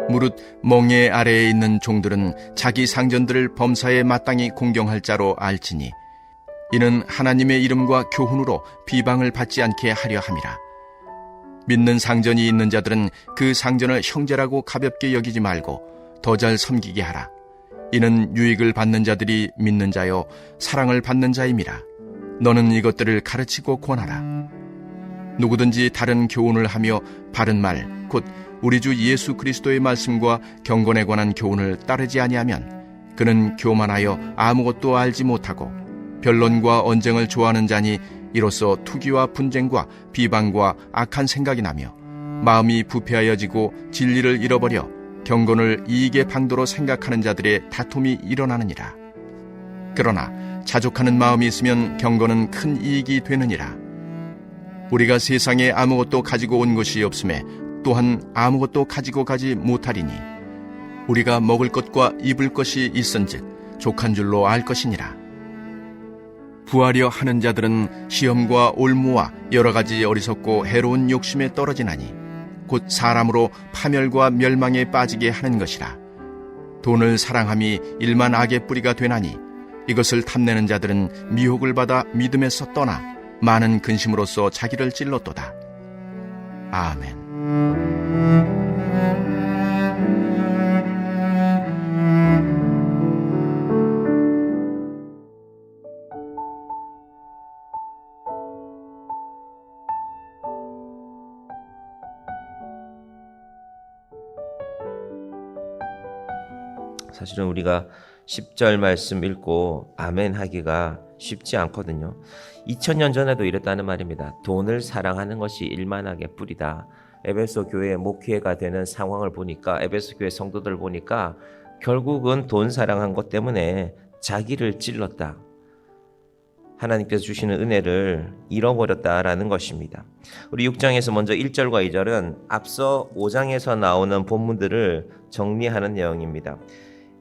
무릇 멍에 아래에 있는 종들은 자기 상전들을 범사에 마땅히 공경할 자로 알지니 이는 하나님의 이름과 교훈으로 비방을 받지 않게 하려 함이라. 믿는 상전이 있는 자들은 그 상전을 형제라고 가볍게 여기지 말고 더 잘 섬기게 하라. 이는 유익을 받는 자들이 믿는 자요 사랑을 받는 자임이라. 너는 이것들을 가르치고 권하라. 누구든지 다른 교훈을 하며 바른 말 곧 우리 주 예수 그리스도의 말씀과 경건에 관한 교훈을 따르지 아니하면 그는 교만하여 아무것도 알지 못하고 변론과 언쟁을 좋아하는 자니 이로써 투기와 분쟁과 비방과 악한 생각이 나며 마음이 부패하여지고 진리를 잃어버려 경건을 이익의 방도로 생각하는 자들의 다툼이 일어나느니라. 그러나 자족하는 마음이 있으면 경건은 큰 이익이 되느니라. 우리가 세상에 아무것도 가지고 온 것이 없음에 또한 아무것도 가지고 가지 못하리니 우리가 먹을 것과 입을 것이 있은즉 족한 줄로 알 것이니라. 부하려 하는 자들은 시험과 올무와 여러 가지 어리석고 해로운 욕심에 떨어지나니 곧 사람으로 파멸과 멸망에 빠지게 하는 것이라. 돈을 사랑함이 일만 악의 뿌리가 되나니 이것을 탐내는 자들은 미혹을 받아 믿음에서 떠나 많은 근심으로써 자기를 찔렀도다. 아멘. 사실은 우리가 10절 말씀 읽고 아멘 하기가 쉽지 않거든요. 2000년 전에도 이랬다는 말입니다. 돈을 사랑하는 것이 일만하게 뿌리다. 에베소 교회의 목회가 되는 상황을 보니까, 에베소 교회 성도들 보니까 결국은 돈 사랑한 것 때문에 자기를 찔렀다. 하나님께서 주시는 은혜를 잃어버렸다라는 것입니다. 우리 6장에서 먼저 1절과 2절은 앞서 5장에서 나오는 본문들을 정리하는 내용입니다.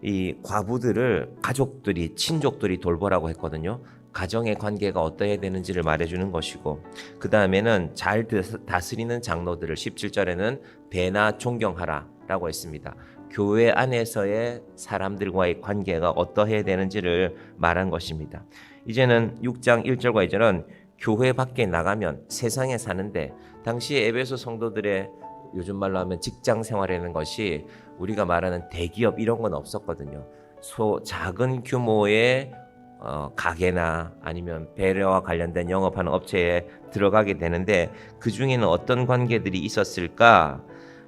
이 과부들을 가족들이, 친족들이 돌보라고 했거든요. 가정의 관계가 어떠해야 되는지를 말해주는 것이고, 그 다음에는 잘 다스리는 장로들을 17절에는 배나 존경하라 라고 했습니다. 교회 안에서의 사람들과의 관계가 어떠해야 되는지를 말한 것입니다. 이제는 6장 1절과 2절은 교회 밖에 나가면 세상에 사는데, 당시 에베소 성도들의 요즘 말로 하면 직장 생활이라는 것이 우리가 말하는 대기업 이런 건 없었거든요. 작은 규모의 가게나 아니면 배려와 관련된 영업하는 업체에 들어가게 되는데, 그 중에는 어떤 관계들이 있었을까?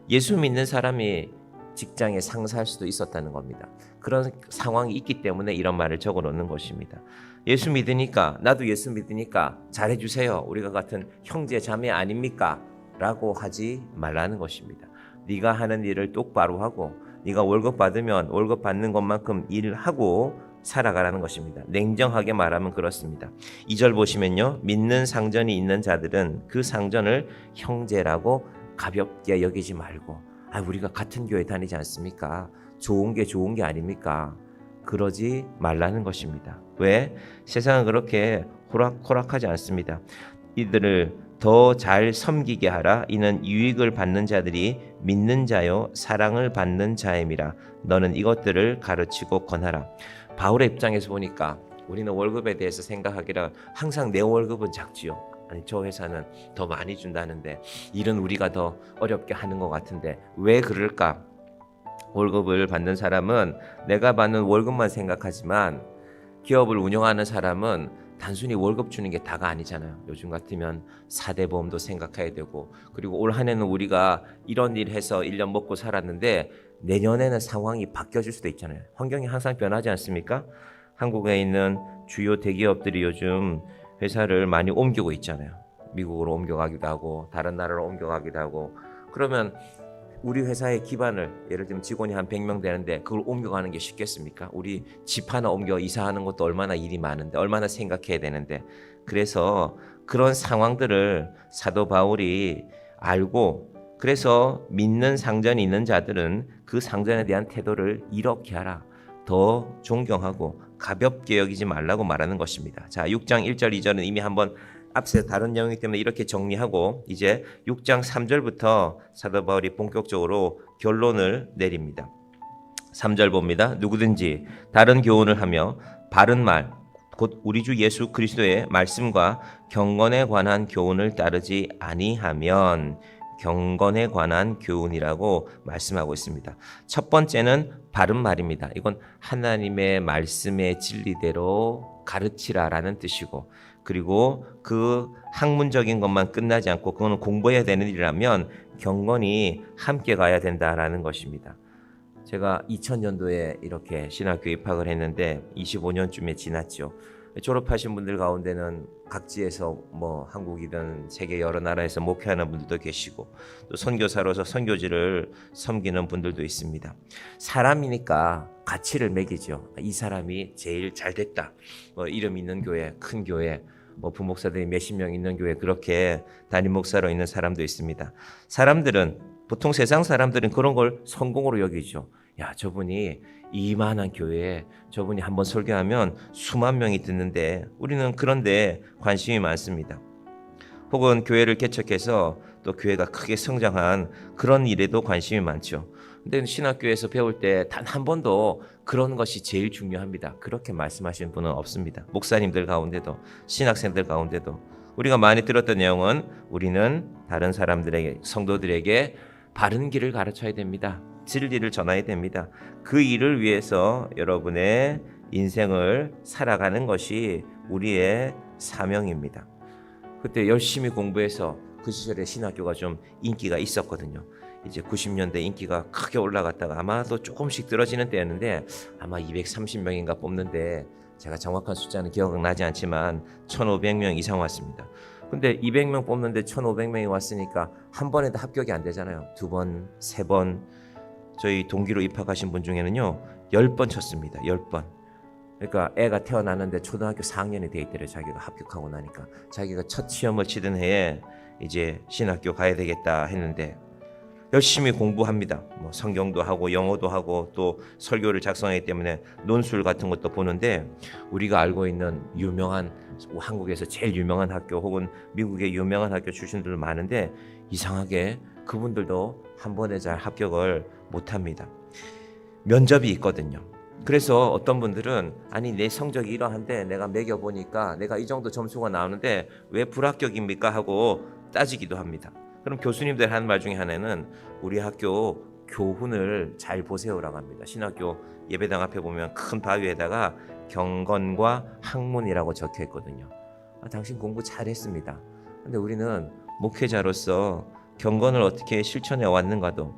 예수 믿는 사람이 직장에 상사할 수도 있었다는 겁니다. 그런 상황이 있기 때문에 이런 말을 적어 놓는 것입니다. 예수 믿으니까, 나도 예수 믿으니까 잘해주세요. 우리가 같은 형제 자매 아닙니까? 라고 하지 말라는 것입니다. 네가 하는 일을 똑바로 하고, 네가 월급 받으면 월급 받는 것만큼 일을 하고 살아가라는 것입니다. 냉정하게 말하면 그렇습니다. 2절 보시면요, 믿는 상전이 있는 자들은 그 상전을 형제라고 가볍게 여기지 말고, 우리가 같은 교회 다니지 않습니까? 좋은 게 아닙니까? 그러지 말라는 것입니다. 왜? 세상은 그렇게 호락호락하지 않습니다. 이들을 더 잘 섬기게 하라. 이는 유익을 받는 자들이 믿는 자요 사랑을 받는 자임이라. 너는 이것들을 가르치고 권하라. 바울의 입장에서 보니까 우리는 월급에 대해서 생각하기라 항상 내 월급은 작지요. 아니, 저 회사는 더 많이 준다는데 일은 우리가 더 어렵게 하는 것 같은데 왜 그럴까? 월급을 받는 사람은 내가 받는 월급만 생각하지만, 기업을 운영하는 사람은 단순히 월급 주는 게 다가 아니잖아요. 요즘 같으면 4대 보험도 생각해야 되고, 그리고 올 한 해는 우리가 이런 일 해서 1년 먹고 살았는데 내년에는 상황이 바뀌어질 수도 있잖아요. 환경이 항상 변하지 않습니까? 한국에 있는 주요 대기업들이 요즘 회사를 많이 옮기고 있잖아요. 미국으로 옮겨가기도 하고 다른 나라로 옮겨가기도 하고. 그러면 우리 회사의 기반을, 예를 들면 직원이 한 100명 되는데 그걸 옮겨가는 게 쉽겠습니까? 우리 집 하나 옮겨 이사하는 것도 얼마나 일이 많은데, 얼마나 생각해야 되는데. 그래서 그런 상황들을 사도 바울이 알고, 그래서 믿는 상전이 있는 자들은 그 상전에 대한 태도를 이렇게 하라. 더 존경하고 가볍게 여기지 말라고 말하는 것입니다. 자, 6장 1절 2절은 이미 한번 앞서 다른 내용이기 때문에 이렇게 정리하고 이제 6장 3절부터 사도 바울이 본격적으로 결론을 내립니다. 3절 봅니다. 누구든지 다른 교훈을 하며 바른 말, 곧 우리 주 예수 그리스도의 말씀과 경건에 관한 교훈을 따르지 아니하면, 경건에 관한 교훈이라고 말씀하고 있습니다. 첫 번째는 바른 말입니다. 이건 하나님의 말씀의 진리대로 가르치라라는 뜻이고, 그리고 그 학문적인 것만 끝나지 않고 그거는 공부해야 되는 일이라면 경건이 함께 가야 된다라는 것입니다. 제가 2000년도에 이렇게 신학교에 입학을 했는데 25년쯤에 지났죠. 졸업하신 분들 가운데는 각지에서 뭐 한국이든 세계 여러 나라에서 목회하는 분들도 계시고 또 선교사로서 선교지를 섬기는 분들도 있습니다. 사람이니까 가치를 매기죠. 이 사람이 제일 잘 됐다. 뭐 이름 있는 교회, 큰 교회, 뭐 부목사들이 몇십 명 있는 교회, 그렇게 담임 목사로 있는 사람도 있습니다. 사람들은, 보통 세상 사람들은 그런 걸 성공으로 여기죠. 야, 저분이 이만한 교회에 저분이 한번 설교하면 수만 명이 듣는데, 우리는 그런데 관심이 많습니다. 혹은 교회를 개척해서 또 교회가 크게 성장한 그런 일에도 관심이 많죠. 근데 신학교에서 배울 때 단 한 번도 그런 것이 제일 중요합니다, 그렇게 말씀하시는 분은 없습니다. 목사님들 가운데도 신학생들 가운데도 우리가 많이 들었던 내용은 우리는 다른 사람들에게, 성도들에게 바른 길을 가르쳐야 됩니다. 진리를 전해야 됩니다. 그 일을 위해서 여러분의 인생을 살아가는 것이 우리의 사명입니다. 그때 열심히 공부해서 그 시절에 신학교가 좀 인기가 있었거든요. 이제 90년대 인기가 크게 올라갔다가 아마도 조금씩 떨어지는 때였는데 아마 230명인가 뽑는데 제가 정확한 숫자는 기억나지 않지만 1,500명 이상 왔습니다. 근데 200명 뽑는데 1,500명이 왔으니까 한 번에도 합격이 안 되잖아요. 두 번, 세 번. 저희 동기로 입학하신 분 중에는요 10번 쳤습니다. 10번. 그러니까 애가 태어났는데 초등학교 4학년이 돼 있더래요. 자기가 합격하고 나니까 자기가 첫 시험을 치던 해에 이제 신학교 가야 되겠다 했는데 열심히 공부합니다. 뭐 성경도 하고 영어도 하고 또 설교를 작성하기 때문에 논술 같은 것도 보는데, 우리가 알고 있는 유명한, 한국에서 제일 유명한 학교 혹은 미국의 유명한 학교 출신들 많은데 이상하게 그분들도 한 번에 잘 합격을 못합니다. 면접이 있거든요. 그래서 어떤 분들은 아니 내 성적이 이러한데 내가 매겨보니까 내가 이 정도 점수가 나오는데 왜 불합격입니까 하고 따지기도 합니다. 그럼 교수님들 하는 말 중에 하나는 우리 학교 교훈을 잘 보세요라고 합니다. 신학교 예배당 앞에 보면 큰 바위에다가 경건과 학문이라고 적혀 있거든요. 당신 공부 잘했습니다. 근데 우리는 목회자로서 경건을 어떻게 실천해 왔는가도,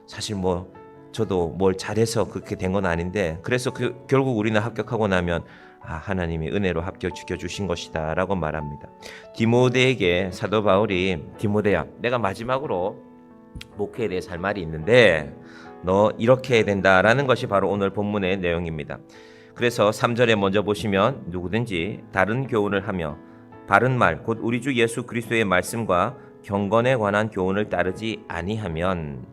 사실 뭐 저도 뭘 잘해서 그렇게 된 건 아닌데, 그래서 결국 우리는 합격하고 나면 하나님이 은혜로 합격시켜 주신 것이다 라고 말합니다. 디모데에게 사도 바울이, 디모데야, 내가 마지막으로 목회에 대해서 할 말이 있는데 너 이렇게 해야 된다라는 것이 바로 오늘 본문의 내용입니다. 그래서 3절에 먼저 보시면 누구든지 다른 교훈을 하며 바른 말, 곧 우리 주 예수 그리스도의 말씀과 경건에 관한 교훈을 따르지 아니하면,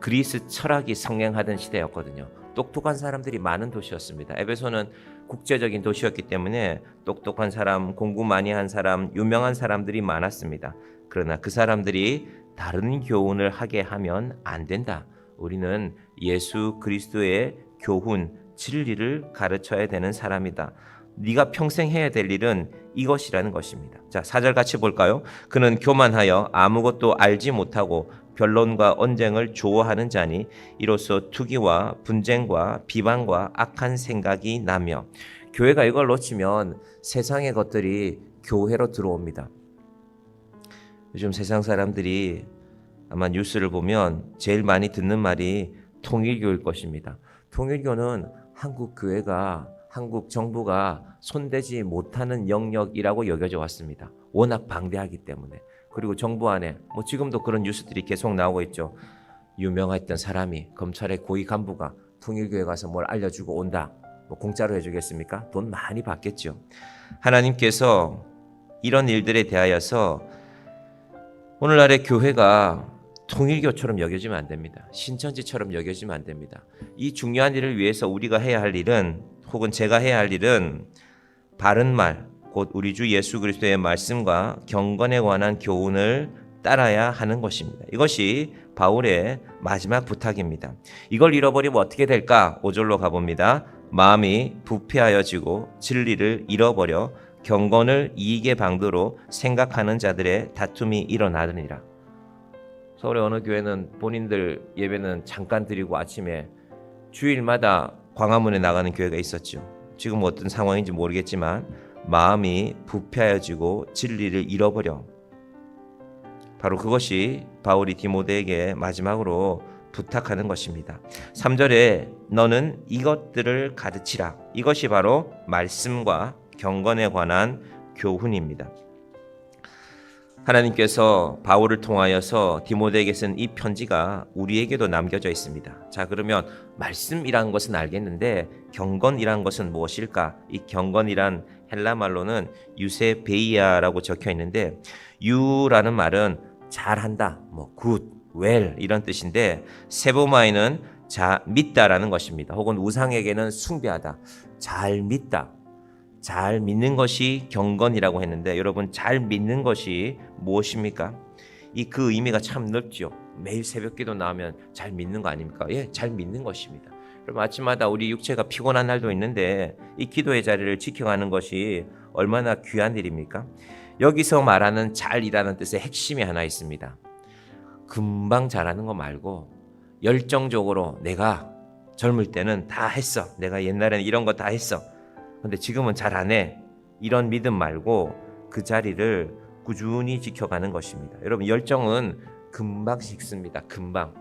그리스 철학이 성행하던 시대였거든요. 똑똑한 사람들이 많은 도시였습니다. 에베소는 국제적인 도시였기 때문에 똑똑한 사람, 공부 많이 한 사람, 유명한 사람들이 많았습니다. 그러나 그 사람들이 다른 교훈을 하게 하면 안 된다. 우리는 예수 그리스도의 교훈, 진리를 가르쳐야 되는 사람이다. 네가 평생 해야 될 일은 이것이라는 것입니다. 자, 4절 같이 볼까요? 그는 교만하여 아무것도 알지 못하고 변론과 언쟁을 좋아하는 자니 이로써 투기와 분쟁과 비방과 악한 생각이 나며. 교회가 이걸 놓치면 세상의 것들이 교회로 들어옵니다. 요즘 세상 사람들이 아마 뉴스를 보면 제일 많이 듣는 말이 통일교일 것입니다. 통일교는 한국 교회가, 한국 정부가 손대지 못하는 영역이라고 여겨져 왔습니다. 워낙 방대하기 때문에. 그리고 정부 안에 뭐 지금도 그런 뉴스들이 계속 나오고 있죠. 유명했던 사람이, 검찰의 고위 간부가 통일교회 가서 뭘 알려주고 온다. 뭐 공짜로 해주겠습니까? 돈 많이 받겠죠. 하나님께서 이런 일들에 대하여서 오늘날의 교회가 통일교처럼 여겨지면 안 됩니다. 신천지처럼 여겨지면 안 됩니다. 이 중요한 일을 위해서 우리가 해야 할 일은 혹은 제가 해야 할 일은 바른 말, 곧 우리 주 예수 그리스도의 말씀과 경건에 관한 교훈을 따라야 하는 것입니다. 이것이 바울의 마지막 부탁입니다. 이걸 잃어버리면 어떻게 될까? 5절로 가봅니다. 마음이 부패하여지고 진리를 잃어버려 경건을 이익의 방도로 생각하는 자들의 다툼이 일어나느니라. 서울의 어느 교회는 본인들 예배는 잠깐 드리고 아침에 주일마다 광화문에 나가는 교회가 있었죠. 지금 어떤 상황인지 모르겠지만 마음이 부패하여지고 진리를 잃어버려. 바로 그것이 바울이 디모데에게 마지막으로 부탁하는 것입니다. 3절에 너는 이것들을 가르치라. 이것이 바로 말씀과 경건에 관한 교훈입니다. 하나님께서 바울을 통하여서 디모데에게 쓴 이 편지가 우리에게도 남겨져 있습니다. 자, 그러면 말씀이란 것은 알겠는데 경건이란 것은 무엇일까? 이 경건이란 헬라 말로는 유세베이아라고 적혀 있는데 유라는 말은 잘한다, 굿, 웰 이런 뜻인데 세보마에는 믿다라는 것입니다. 혹은 우상에게는 숭배하다, 잘 믿다. 잘 믿는 것이 경건이라고 했는데 여러분 잘 믿는 것이 무엇입니까? 그 의미가 참 넓죠. 매일 새벽기도 나오면 잘 믿는 거 아닙니까? 예, 잘 믿는 것입니다. 그럼 아침마다 우리 육체가 피곤한 날도 있는데 이 기도의 자리를 지켜가는 것이 얼마나 귀한 일입니까? 여기서 말하는 잘이라는 뜻의 핵심이 하나 있습니다. 금방 잘하는 거 말고 열정적으로 내가 젊을 때는 다 했어. 내가 옛날에는 이런 거 다 했어. 근데 지금은 잘 안 해. 이런 믿음 말고 그 자리를 꾸준히 지켜가는 것입니다. 여러분 열정은 금방 식습니다. 금방.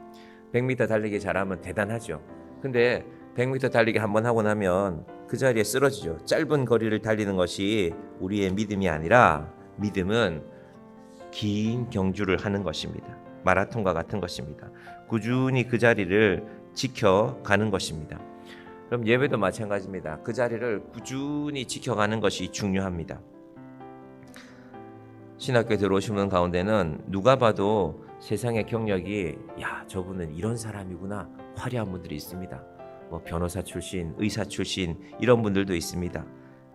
100m 달리기 잘하면 대단하죠. 근데 100m 달리기 한번 하고 나면 그 자리에 쓰러지죠. 짧은 거리를 달리는 것이 우리의 믿음이 아니라 믿음은 긴 경주를 하는 것입니다. 마라톤과 같은 것입니다. 꾸준히 그 자리를 지켜가는 것입니다. 그럼 예배도 마찬가지입니다. 그 자리를 꾸준히 지켜가는 것이 중요합니다. 신학교에 들어오신 분 가운데는 누가 봐도 세상의 경력이 저분은 이런 사람이구나 화려한 분들이 있습니다. 변호사 출신, 의사 출신 이런 분들도 있습니다.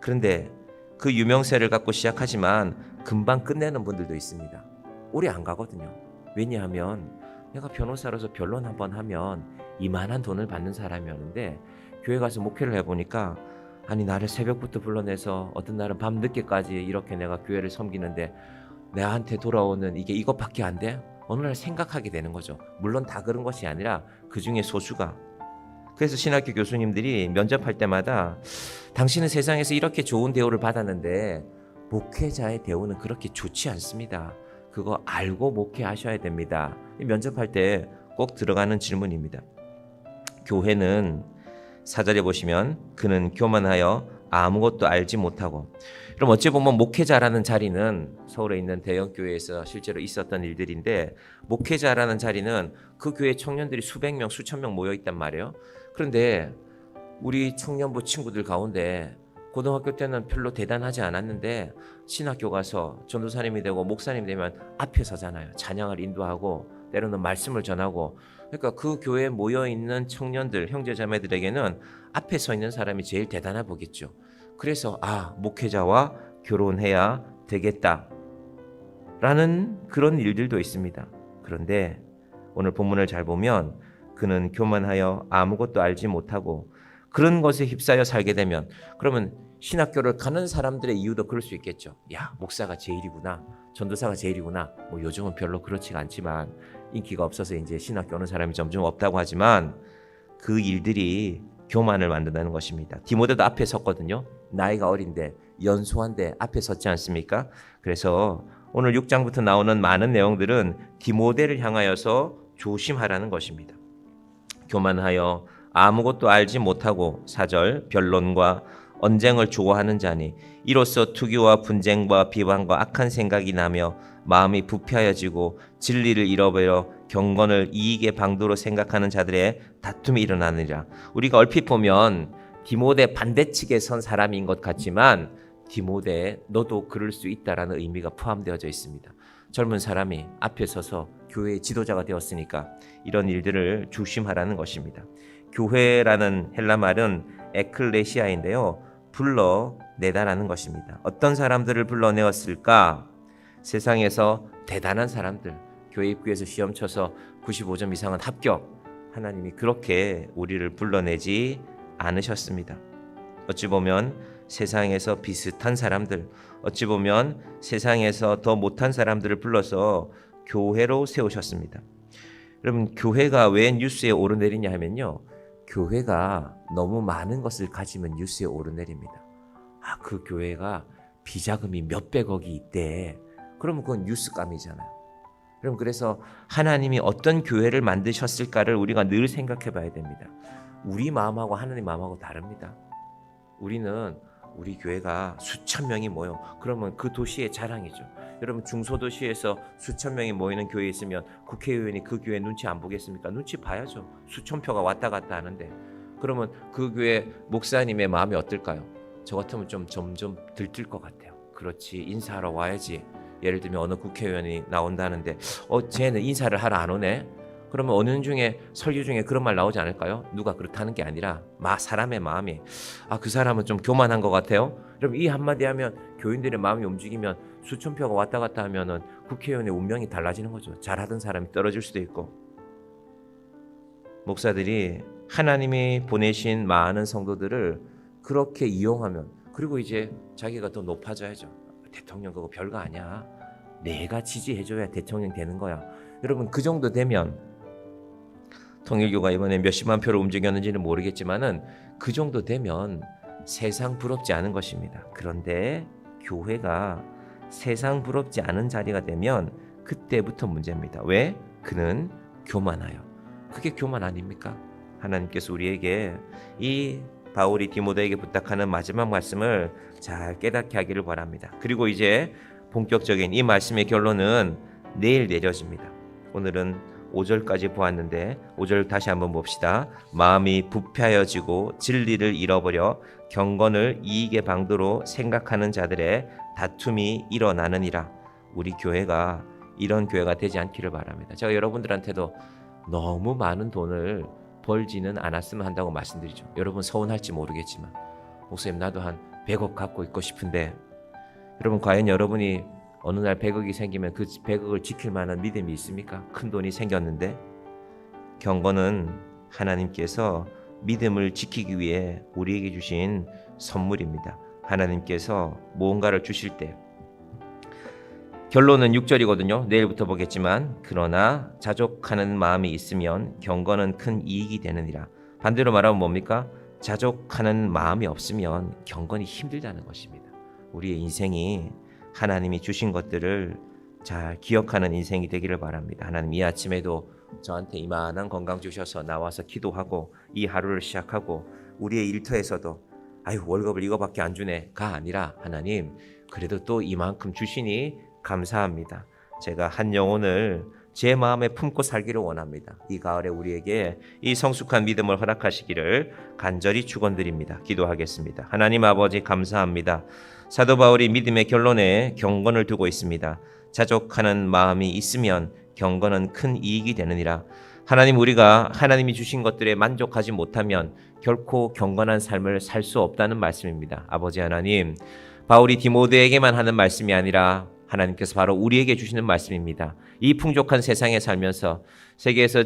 그런데 그 유명세를 갖고 시작하지만 금방 끝내는 분들도 있습니다. 오래 안 가거든요. 왜냐하면 내가 변호사로서 변론 한번 하면 이만한 돈을 받는 사람이었는데 교회 가서 목회를 해보니까 나를 새벽부터 불러내서 어떤 날은 밤늦게까지 이렇게 내가 교회를 섬기는데 나한테 돌아오는 이게 이것밖에 안 돼? 어느 날 생각하게 되는 거죠. 물론 다 그런 것이 아니라 그 중에 소수가. 그래서 신학교 교수님들이 면접할 때마다 당신은 세상에서 이렇게 좋은 대우를 받았는데 목회자의 대우는 그렇게 좋지 않습니다. 그거 알고 목회하셔야 됩니다. 면접할 때 꼭 들어가는 질문입니다. 교회는 4절에 보시면 그는 교만하여 아무것도 알지 못하고. 그럼 어찌 보면 목회자라는 자리는 서울에 있는 대형교회에서 실제로 있었던 일들인데 목회자라는 자리는 그 교회 청년들이 수백 명 수천 명 모여 있단 말이에요. 그런데 우리 청년부 친구들 가운데 고등학교 때는 별로 대단하지 않았는데 신학교 가서 전도사님이 되고 목사님이 되면 앞에 서잖아요. 찬양을 인도하고 때로는 말씀을 전하고. 그러니까 그 교회에 모여있는 청년들, 형제자매들에게는 앞에 서 있는 사람이 제일 대단해 보겠죠. 그래서 목회자와 결혼해야 되겠다 라는 그런 일들도 있습니다. 그런데 오늘 본문을 잘 보면 그는 교만하여 아무것도 알지 못하고 그런 것에 휩싸여 살게 되면 그러면 신학교를 가는 사람들의 이유도 그럴 수 있겠죠. 목사가 제일이구나, 전도사가 제일이구나. 요즘은 별로 그렇지가 않지만 인기가 없어서 이제 신학교 오는 사람이 점점 없다고 하지만 그 일들이 교만을 만든다는 것입니다. 디모데도 앞에 섰거든요. 나이가 어린데 연소한데 앞에 섰지 않습니까? 그래서 오늘 6장부터 나오는 많은 내용들은 디모데를 향하여서 조심하라는 것입니다. 교만하여 아무것도 알지 못하고 4절 변론과 언쟁을 좋아하는 자니 이로써 투기와 분쟁과 비방과 악한 생각이 나며 마음이 부패하여지고 진리를 잃어버려 경건을 이익의 방도로 생각하는 자들의 다툼이 일어나느니라. 우리가 얼핏 보면 디모데 반대측에 선 사람인 것 같지만 디모데 너도 그럴 수 있다라는 의미가 포함되어져 있습니다. 젊은 사람이 앞에 서서 교회의 지도자가 되었으니까 이런 일들을 조심하라는 것입니다. 교회라는 헬라 말은 에클레시아인데요. 불러내다라는 것입니다. 어떤 사람들을 불러내었을까? 세상에서 대단한 사람들, 교회 입구에서 시험 쳐서 95점 이상은 합격. 하나님이 그렇게 우리를 불러내지 않으셨습니다. 어찌 보면 세상에서 비슷한 사람들, 어찌 보면 세상에서 더 못한 사람들을 불러서 교회로 세우셨습니다. 여러분, 교회가 왜 뉴스에 오르내리냐 하면요, 교회가 너무 많은 것을 가지면 뉴스에 오르내립니다. 그 교회가 비자금이 몇백억이 있대. 그러면 그건 뉴스감이잖아요. 여러분, 그래서 하나님이 어떤 교회를 만드셨을까를 우리가 늘 생각해 봐야 됩니다. 우리 마음하고 하나님 마음하고 다릅니다. 우리는 우리 교회가 수천 명이 모여, 그러면 그 도시의 자랑이죠. 여러분, 중소도시에서 수천 명이 모이는 교회에 있으면 국회의원이 그 교회 눈치 안 보겠습니까? 눈치 봐야죠. 수천 표가 왔다 갔다 하는데. 그러면 그 교회 목사님의 마음이 어떨까요? 저 같으면 좀 점점 들뜰 것 같아요. 그렇지, 인사하러 와야지. 예를 들면 어느 국회의원이 나온다는데 쟤는 인사를 하러 안 오네. 그러면 어느 중에 설교 중에 그런 말 나오지 않을까요? 누가 그렇다는 게 아니라 사람의 마음이 그 사람은 좀 교만한 것 같아요. 여러분, 이 한마디 하면 교인들의 마음이 움직이면 수천 표가 왔다 갔다 하면은 국회의원의 운명이 달라지는 거죠. 잘하던 사람이 떨어질 수도 있고. 목사들이 하나님이 보내신 많은 성도들을 그렇게 이용하면, 그리고 이제 자기가 더 높아져야죠. 대통령 그거 별거 아니야. 내가 지지해줘야 대통령 되는 거야. 여러분, 그 정도 되면, 통일교가 이번에 몇십만 표를 움직였는지는 모르겠지만은 그 정도 되면 세상 부럽지 않은 것입니다. 그런데 교회가 세상 부럽지 않은 자리가 되면 그때부터 문제입니다. 왜? 그는 교만하여. 그게 교만 아닙니까? 하나님께서 우리에게 이 바울이 디모데에게 부탁하는 마지막 말씀을 잘 깨닫게 하기를 바랍니다. 그리고 이제 본격적인 이 말씀의 결론은 내일 내려집니다. 오늘은 5절까지 보았는데 5절 다시 한번 봅시다. 마음이 부패하여지고 진리를 잃어버려 경건을 이익의 방도로 생각하는 자들의 다툼이 일어나느니라. 우리 교회가 이런 교회가 되지 않기를 바랍니다. 제가 여러분들한테도 너무 많은 돈을 벌지는 않았으면 한다고 말씀드리죠. 여러분 서운할지 모르겠지만, 목사님 나도 한 100억 갖고 있고 싶은데, 여러분 과연 여러분이 어느 날 100억이 생기면 그 100억을 지킬 만한 믿음이 있습니까? 큰 돈이 생겼는데. 경건은 하나님께서 믿음을 지키기 위해 우리에게 주신 선물입니다. 하나님께서 무언가를 주실 때, 결론은 6절이거든요. 내일부터 보겠지만, 그러나 자족하는 마음이 있으면 경건은 큰 이익이 되느니라. 반대로 말하면 뭡니까? 자족하는 마음이 없으면 경건이 힘들다는 것입니다. 우리의 인생이 하나님이 주신 것들을 잘 기억하는 인생이 되기를 바랍니다. 하나님, 이 아침에도 저한테 이만한 건강 주셔서 나와서 기도하고 이 하루를 시작하고, 우리의 일터에서도 월급을 이거밖에 안 주네가 아니라, 하나님 그래도 또 이만큼 주시니 감사합니다. 제가 한 영혼을 제 마음에 품고 살기를 원합니다. 이 가을에 우리에게 이 성숙한 믿음을 허락하시기를 간절히 축원드립니다. 기도하겠습니다. 하나님 아버지, 감사합니다. 사도 바울이 믿음의 결론에 경건을 두고 있습니다. 자족하는 마음이 있으면 경건은 큰 이익이 되느니라. 하나님, 우리가 하나님이 주신 것들에 만족하지 못하면 결코 경건한 삶을 살 수 없다는 말씀입니다. 아버지 하나님, 바울이 디모데에게만 하는 말씀이 아니라 하나님께서 바로 우리에게 주시는 말씀입니다. 이 풍족한 세상에 살면서 세계에서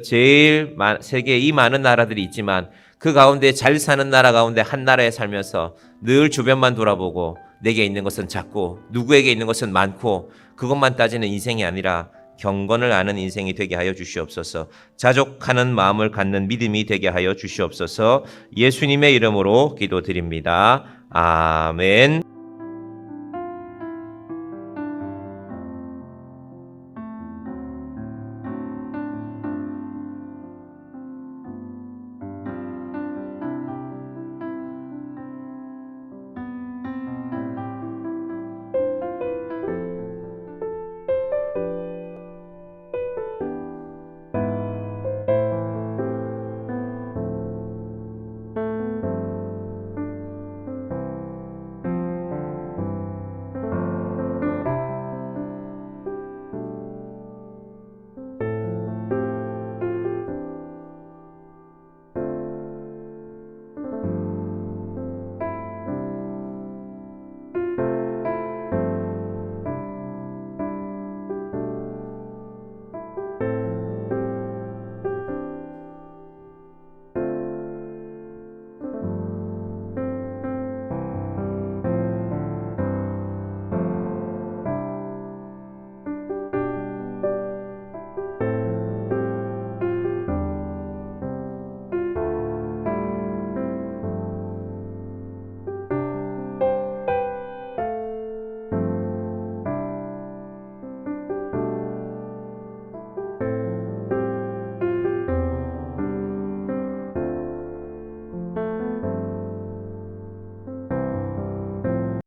세계에 이 많은 나라들이 있지만 그 가운데 잘 사는 나라 가운데 한 나라에 살면서 늘 주변만 돌아보고 내게 있는 것은 작고 누구에게 있는 것은 많고 그것만 따지는 인생이 아니라 경건을 아는 인생이 되게 하여 주시옵소서. 자족하는 마음을 갖는 믿음이 되게 하여 주시옵소서. 예수님의 이름으로 기도드립니다. 아멘.